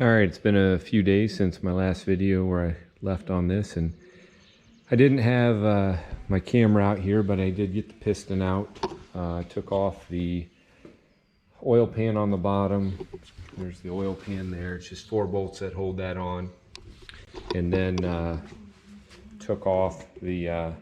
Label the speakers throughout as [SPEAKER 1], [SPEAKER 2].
[SPEAKER 1] Alright, it's been a few days since my last video where I left on this, and I didn't have my camera out here, but I did get the piston out. I took off the oil pan on the bottom. There's the oil pan there. It's just 4 bolts that hold that on. And then took off the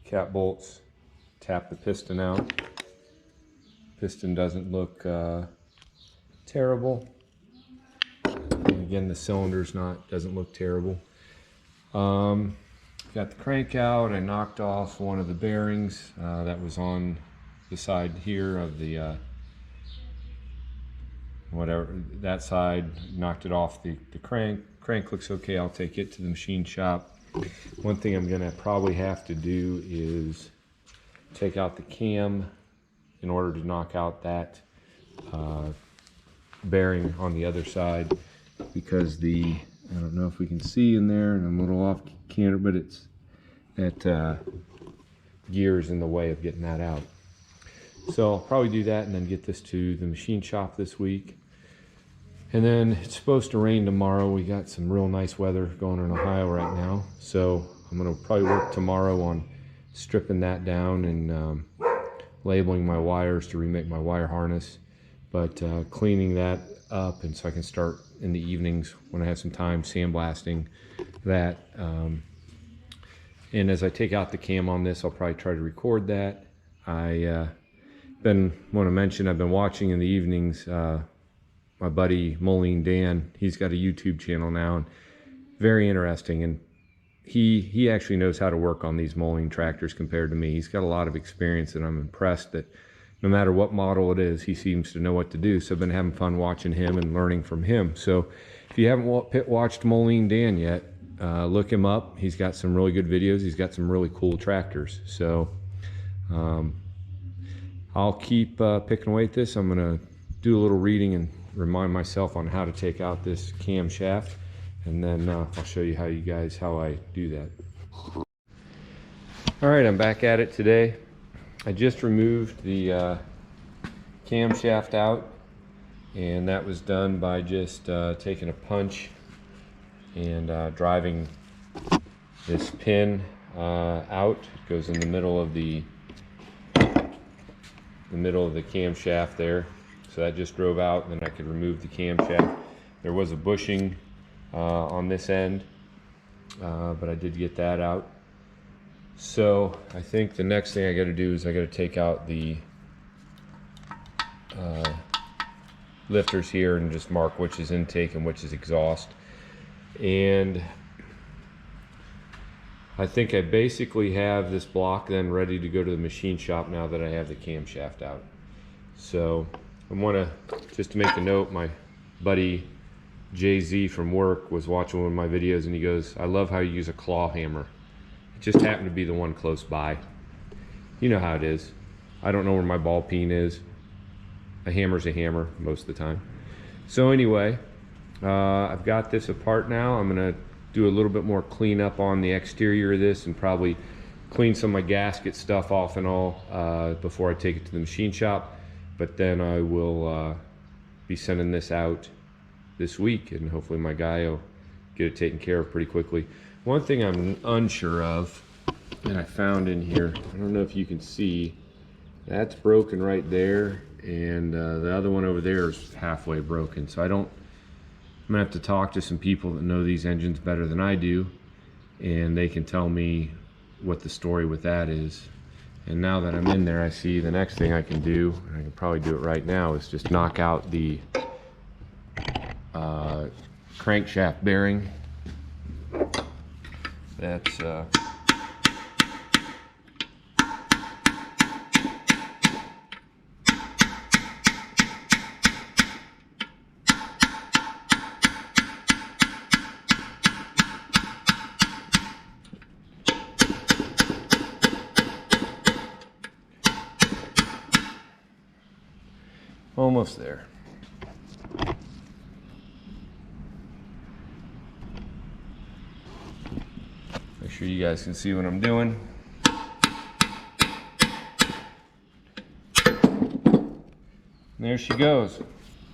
[SPEAKER 1] cap bolts, tapped the piston out. Piston doesn't look terrible. Again, the cylinder's doesn't look terrible. Got the crank out. I knocked off one of the bearings that was on the side here of the whatever, that side. Knocked it off the crank. Crank looks okay. I'll take it to the machine shop. One thing I'm gonna probably have to do is take out the cam in order to knock out that bearing on the other side, because I don't know if we can see in there, and I'm a little off canter, but it's that gear's in the way of getting that out. So I'll probably do that and then get this to the machine shop this week. And then it's supposed to rain tomorrow. We got some real nice weather going in Ohio right now. So I'm gonna probably work tomorrow on stripping that down and labeling my wires to remake my wire harness, but cleaning that up, and so I can start in the evenings when I have some time sandblasting that. And as I take out the cam on this, I'll probably try to record that. I want to mention, I've been watching in the evenings my buddy Moline Dan. He's got a YouTube channel now, and very interesting, and he actually knows how to work on these Moline tractors compared to me. He's got a lot of experience, and I'm impressed that no matter what model it is, he seems to know what to do. So I've been having fun watching him and learning from him. So if you haven't watched Moline Dan yet, look him up. He's got some really good videos. He's got some really cool tractors. So I'll keep picking away at this. I'm gonna do a little reading and remind myself on how to take out this camshaft, and then I'll show you how I do that. All right, I'm back at it today. I just removed the camshaft out, and that was done by just taking a punch and driving this pin out. It goes in the middle of the camshaft there. So that just drove out, and then I could remove the camshaft. There was a bushing on this end, but I did get that out. So I think the next thing I got to do is I got to take out the lifters here and just mark which is intake and which is exhaust. And I think I basically have this block then ready to go to the machine shop now that I have the camshaft out. So I want to, just to make a note, my buddy Jay-Z from work was watching one of my videos, and he goes, "I love how you use a claw hammer." It just happened to be the one close by. You know how it is. I don't know where my ball peen is. A hammer's a hammer most of the time. So anyway, I've got this apart now. I'm gonna do a little bit more cleanup on the exterior of this, and probably clean some of my gasket stuff off and all before I take it to the machine shop. But then I will be sending this out this week, and hopefully my guy will get it taken care of pretty quickly. One thing I'm unsure of, and I found in here, I don't know if you can see, that's broken right there, and the other one over there is halfway broken. So I'm gonna have to talk to some people that know these engines better than I do, and they can tell me what the story with that is. And now that I'm in there, I see the next thing I can do, and I can probably do it right now, is just knock out the crankshaft bearing. That's almost there. Make sure you guys can see what I'm doing. And there she goes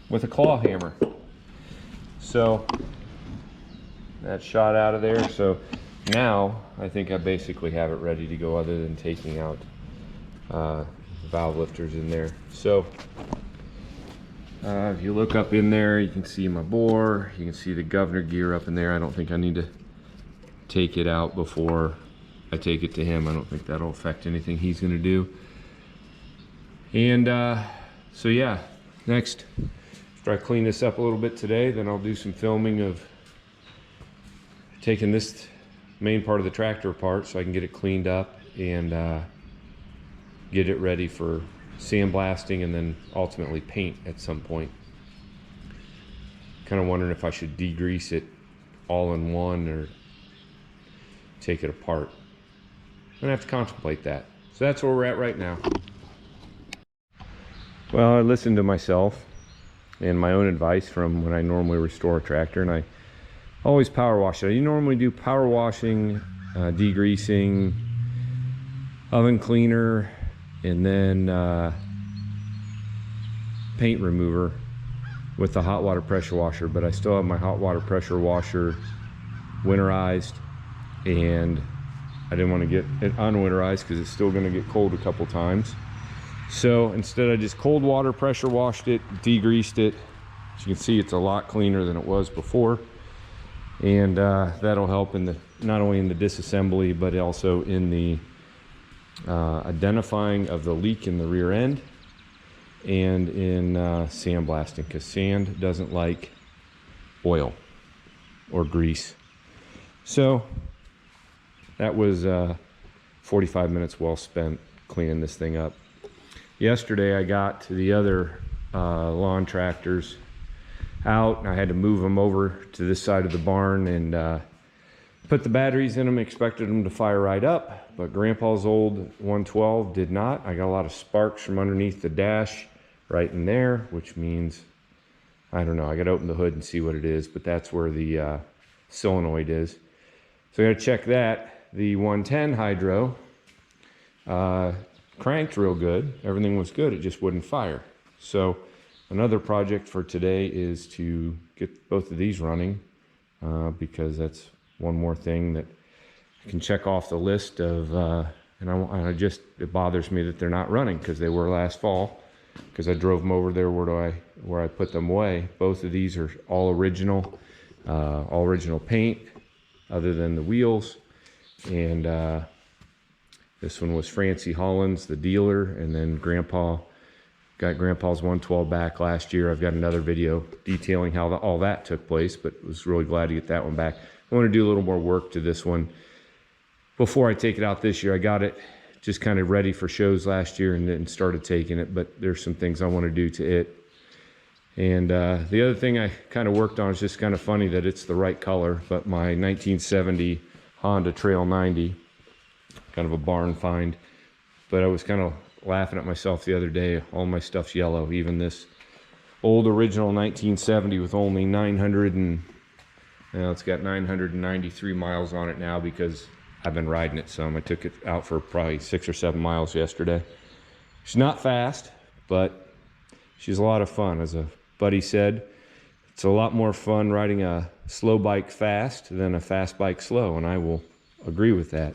[SPEAKER 1] with a claw hammer. So that's shot out of there. So now I think I basically have it ready to go, other than taking out valve lifters in there. So if you look up in there, you can see my bore, you can see the governor gear up in there. I don't think I need to take it out before I take it to him. I don't think that'll affect anything he's gonna do. And so yeah, next, after I clean this up a little bit today, then I'll do some filming of taking this main part of the tractor apart so I can get it cleaned up and get it ready for sandblasting and then ultimately paint at some point. Kind of wondering if I should degrease it all in one or take it apart. I'm gonna have to contemplate that. So that's where we're at right now. Well, I listened to myself and my own advice from when I normally restore a tractor, and I always power wash it. I normally do power washing, degreasing, oven cleaner, and then paint remover with the hot water pressure washer. But I still have my hot water pressure washer winterized, and I didn't want to get it unwinterized because it's still going to get cold a couple times. So instead I just cold water pressure washed it, degreased it. As you can see, it's a lot cleaner than it was before. And that'll help in the, not only in the disassembly, but also in the identifying of the leak in the rear end, and in sandblasting, because sand doesn't like oil or grease. So that was 45 minutes well spent cleaning this thing up. Yesterday I got to the other lawn tractors out, and I had to move them over to this side of the barn and put the batteries in them. Expected them to fire right up, but Grandpa's old 112 did not. I got a lot of sparks from underneath the dash right in there, which means, I don't know, I gotta open the hood and see what it is, but that's where the solenoid is. So I gotta check that. The 110 Hydro cranked real good, everything was good, it just wouldn't fire. So another project for today is to get both of these running, because that's one more thing that I can check off the list of, it bothers me that they're not running, because they were last fall, because I drove them over there where I put them away. Both of these are all original paint, other than the wheels. And this one was Francie Hollins, the dealer, and then Grandpa got Grandpa's 112 back last year. I've got another video detailing how all that took place, but was really glad to get that one back. I want to do a little more work to this one before I take it out this year. I got it just kind of ready for shows last year and then started taking it, but there's some things I want to do to it. And the other thing I kind of worked on is just kind of funny that it's the right color, but my 1970 Honda Trail 90, kind of a barn find, but I was kind of laughing at myself the other day. All my stuff's yellow, even this old original 1970 with only 900 and, it's got 993 miles on it now, because I've been riding it some. I took it out for probably 6 or 7 miles yesterday. She's not fast, but she's a lot of fun. As a buddy said, it's a lot more fun riding a slow bike fast than a fast bike slow, and I will agree with that.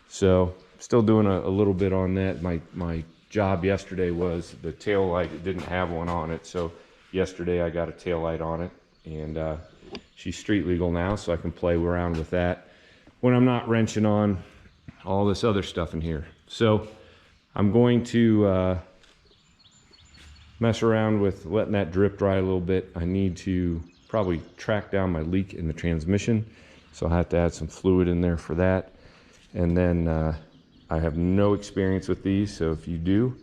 [SPEAKER 1] So still doing a little bit on that. My job yesterday was the tail light. It didn't have one on it, so yesterday I got a tail light on it, and she's street legal now, so I can play around with that when I'm not wrenching on all this other stuff in here. So I'm going to mess around with letting that drip dry a little bit. I need to probably track down my leak in the transmission, so I'll have to add some fluid in there for that. And then I have no experience with these, so if you do,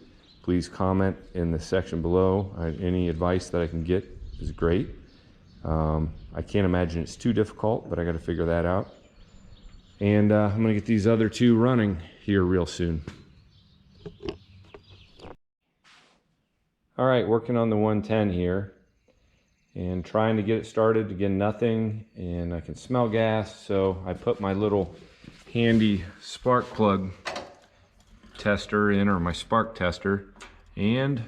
[SPEAKER 1] please comment in the section below. Any advice that I can get is great. I can't imagine it's too difficult, but I got to figure that out. And I'm going to get these other two running here real soon. All right, working on the 110 here and trying to get it started. Again, nothing, and I can smell gas, so I put my little handy spark plug tester in, or my spark tester, and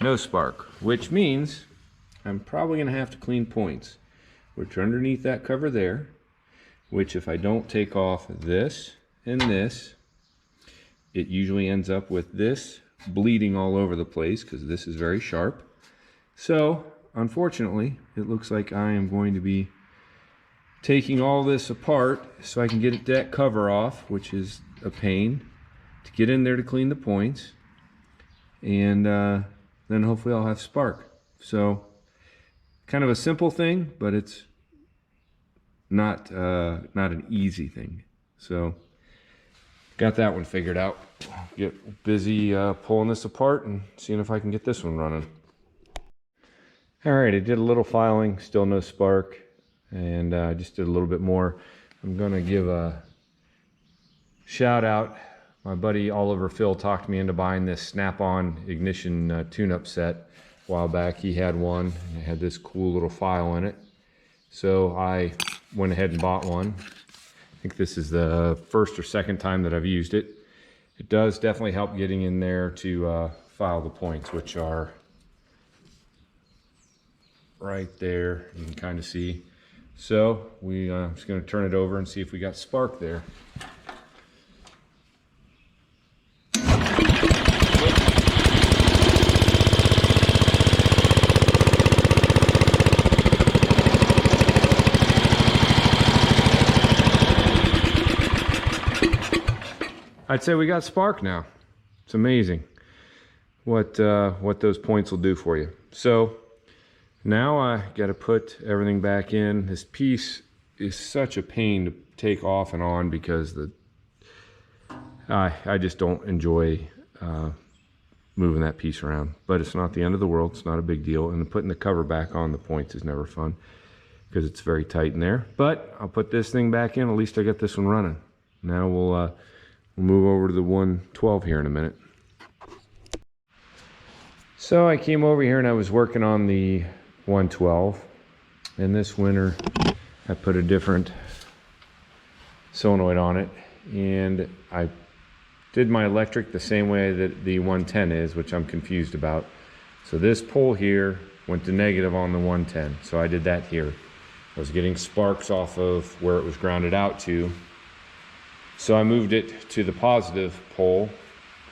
[SPEAKER 1] no spark, which means I'm probably gonna have to clean points, which are underneath that cover there, which if I don't take off this and this, it usually ends up with this bleeding all over the place because this is very sharp. So unfortunately, it looks like I am going to be taking all this apart so I can get that cover off, which is a pain to get in there to clean the points, and then hopefully I'll have spark. So kind of a simple thing, but it's not an easy thing. So got that one figured out. Get busy pulling this apart and seeing if I can get this one running. All right, I did a little filing, still no spark, and I just did a little bit more. I'm gonna give a shout out. My buddy Oliver Phil talked me into buying this snap-on ignition tune-up set a while back. He had one, and it had this cool little file in it. So I went ahead and bought one. I think this is the first or second time that I've used it. It does definitely help getting in there to file the points, which are right there. You can kind of see. So I'm just going to turn it over and see if we got spark there. I'd say we got spark now. It's amazing what those points will do for you. So now I got to put everything back in. This piece is such a pain to take off and on because I just don't enjoy moving that piece around. But it's not the end of the world. It's not a big deal. And putting the cover back on the points is never fun because it's very tight in there. But I'll put this thing back in. At least I got this one running. Now we'll move over to the 112 here in a minute. So I came over here and I was working on the 112, and this winter I put a different solenoid on it, and I did my electric the same way that the 110 is, which I'm confused about. So this pole here went to negative on the 110, so I did that here. I was getting sparks off of where it was grounded out to. So I moved it to the positive pole,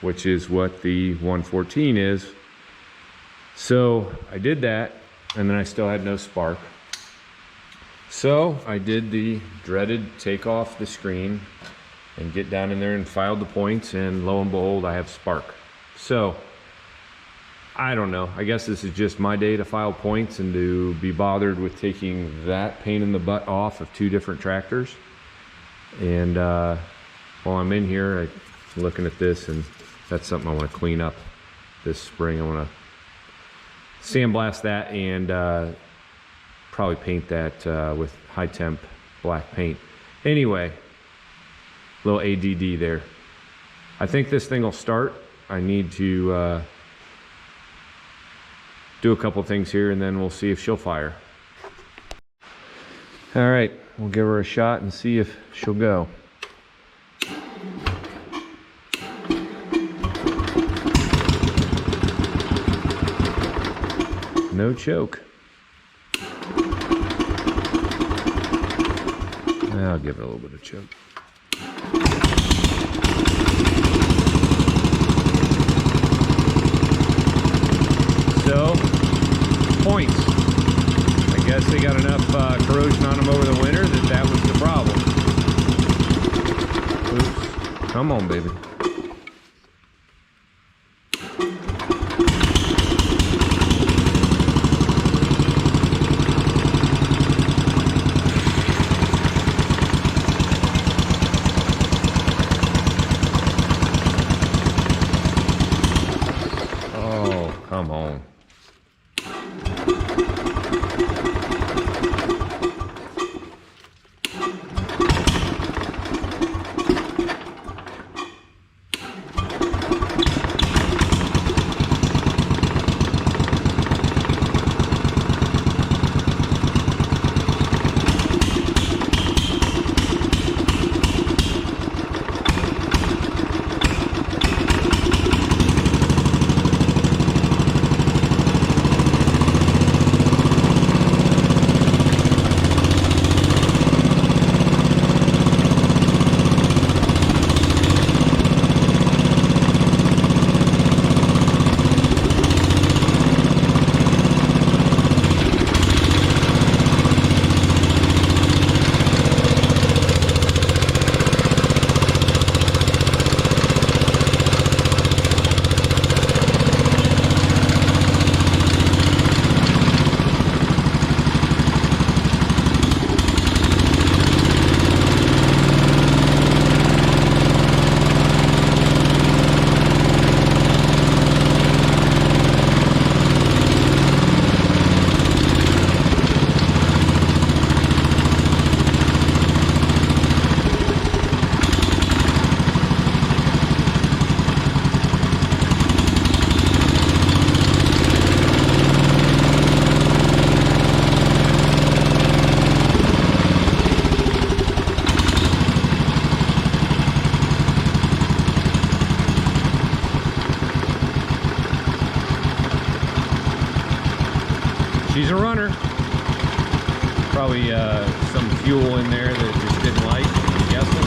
[SPEAKER 1] which is what the 114 is. So I did that, and then I still had no spark. So I did the dreaded take off the screen and get down in there and filed the points, and lo and behold, I have spark. So I don't know. I guess this is just my day to file points and to be bothered with taking that pain in the butt off of two different tractors. And while I'm in here, I'm looking at this, and that's something I want to clean up this spring. I want to sandblast that and probably paint that with high temp black paint. Anyway, little ADD there. I think this thing will start. I need to do a couple things here, and then we'll see if she'll fire. All right, we'll give her a shot and see if she'll go. No choke. I'll give it a little bit of choke. So, points. I guess they got enough corrosion on them over the winter that was the problem. Oops. Come on, baby. Come on. She's a runner. Probably some fuel in there that it just didn't like, I'm guessing.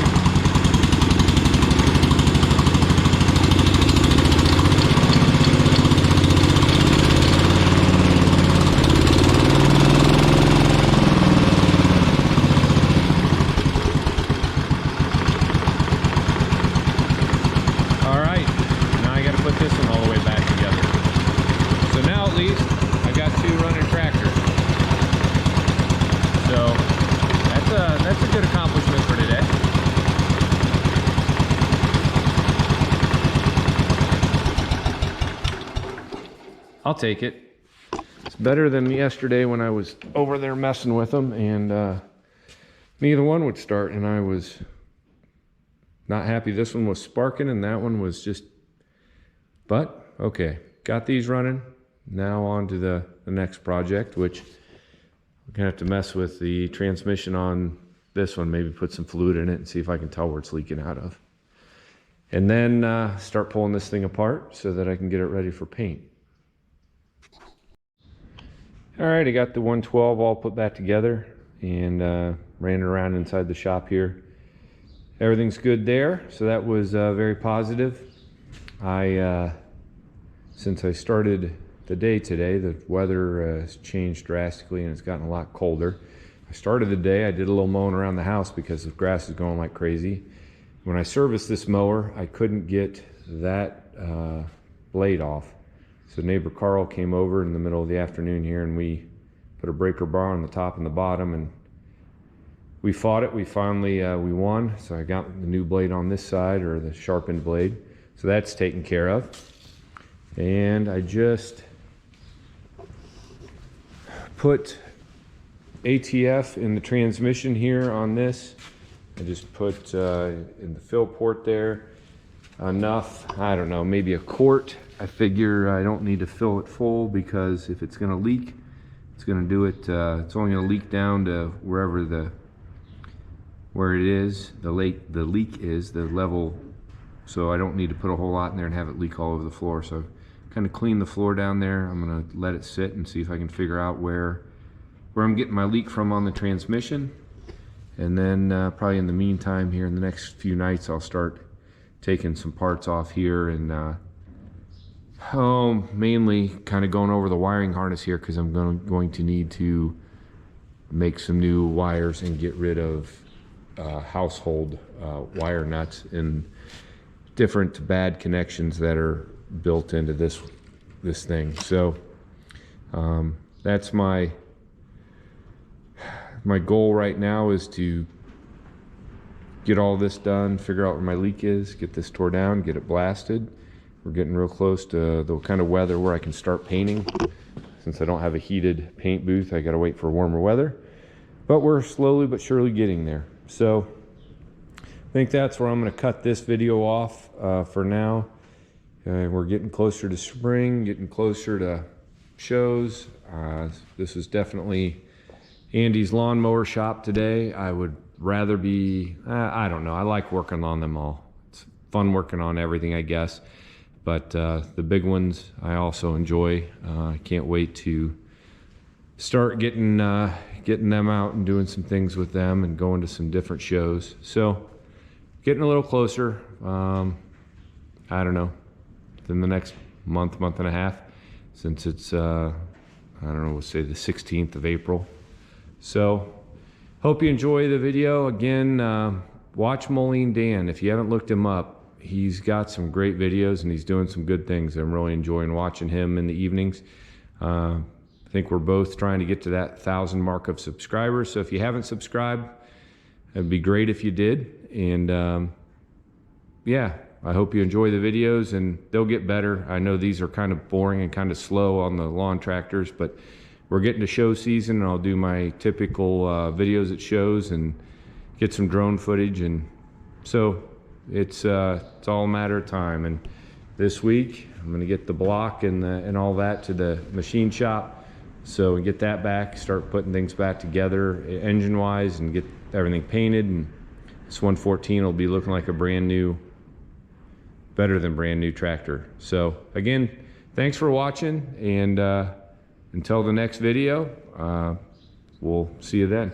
[SPEAKER 1] All right, now I got to put this one all the way back together. So now at least I got 2 running tractors. So that's a good accomplishment for today. I'll take it. It's better than yesterday when I was over there messing with them and neither one would start, and I was not happy. This one was sparking and that one was just, but okay, got these running. Now on to the next project, which we're gonna have to mess with the transmission on this one, maybe put some fluid in it and see if I can tell where it's leaking out of. And then start pulling this thing apart so that I can get it ready for paint. All right, I got the 112 all put back together and ran it around inside the shop here. Everything's good there, so that was very positive. Since I started the day today, the weather has changed drastically and it's gotten a lot colder. I started the day, I did a little mowing around the house because the grass is going like crazy. When I serviced this mower, I couldn't get that blade off. So neighbor Carl came over in the middle of the afternoon here and we put a breaker bar on the top and the bottom and we fought it. We finally we won. So I got the new blade on this side, or the sharpened blade. So that's taken care of. And I just put ATF in the transmission here on this. I just put in the fill port there enough, I don't know, maybe a quart. I figure I don't need to fill it full because if it's gonna leak, it's gonna do it, it's only gonna leak down to wherever where it is, the leak is, the level. So I don't need to put a whole lot in there and have it leak all over the floor. So I've kind of cleaned the floor down there. I'm gonna let it sit and see if I can figure out where I'm getting my leak from on the transmission. And then probably in the meantime here in the next few nights, I'll start taking some parts off here and mainly kind of going over the wiring harness here because I'm going to need to make some new wires and get rid of household wire nuts and different bad connections that are built into this thing. So that's my goal right now, is to get all this done, figure out where my leak is, get this tore down, get it blasted. We're getting real close to the kind of weather where I can start painting. Since I don't have a heated paint booth, I gotta wait for warmer weather. But we're slowly but surely getting there. So I think that's where I'm gonna cut this video off for now. We're getting closer to spring, getting closer to shows. This is definitely Andy's lawnmower shop today. I would rather be, I don't know, I like working on them all. It's fun working on everything, I guess. But the big ones I also enjoy. I can't wait to start getting them out and doing some things with them and going to some different shows. So getting a little closer. I don't know, within the next month and a half, since it's I don't know, we'll say the 16th of April. So hope you enjoy the video. Again, watch Moline Dan. If you haven't looked him up, he's got some great videos and he's doing some good things. I'm really enjoying watching him in the evenings. I think we're both trying to get to that 1,000 mark of subscribers. So if you haven't subscribed, it'd be great if you did. And yeah, I hope you enjoy the videos, and they'll get better. I know these are kind of boring and kind of slow on the lawn tractors, but we're getting to show season and I'll do my typical videos at shows and get some drone footage. And so it's all a matter of time. And this week I'm going to get the block and all that to the machine shop, so we get that back, start putting things back together engine wise, and get everything painted. And this 114 will be looking like a brand new, better than brand new tractor. So again, thanks for watching, and until the next video, we'll see you then.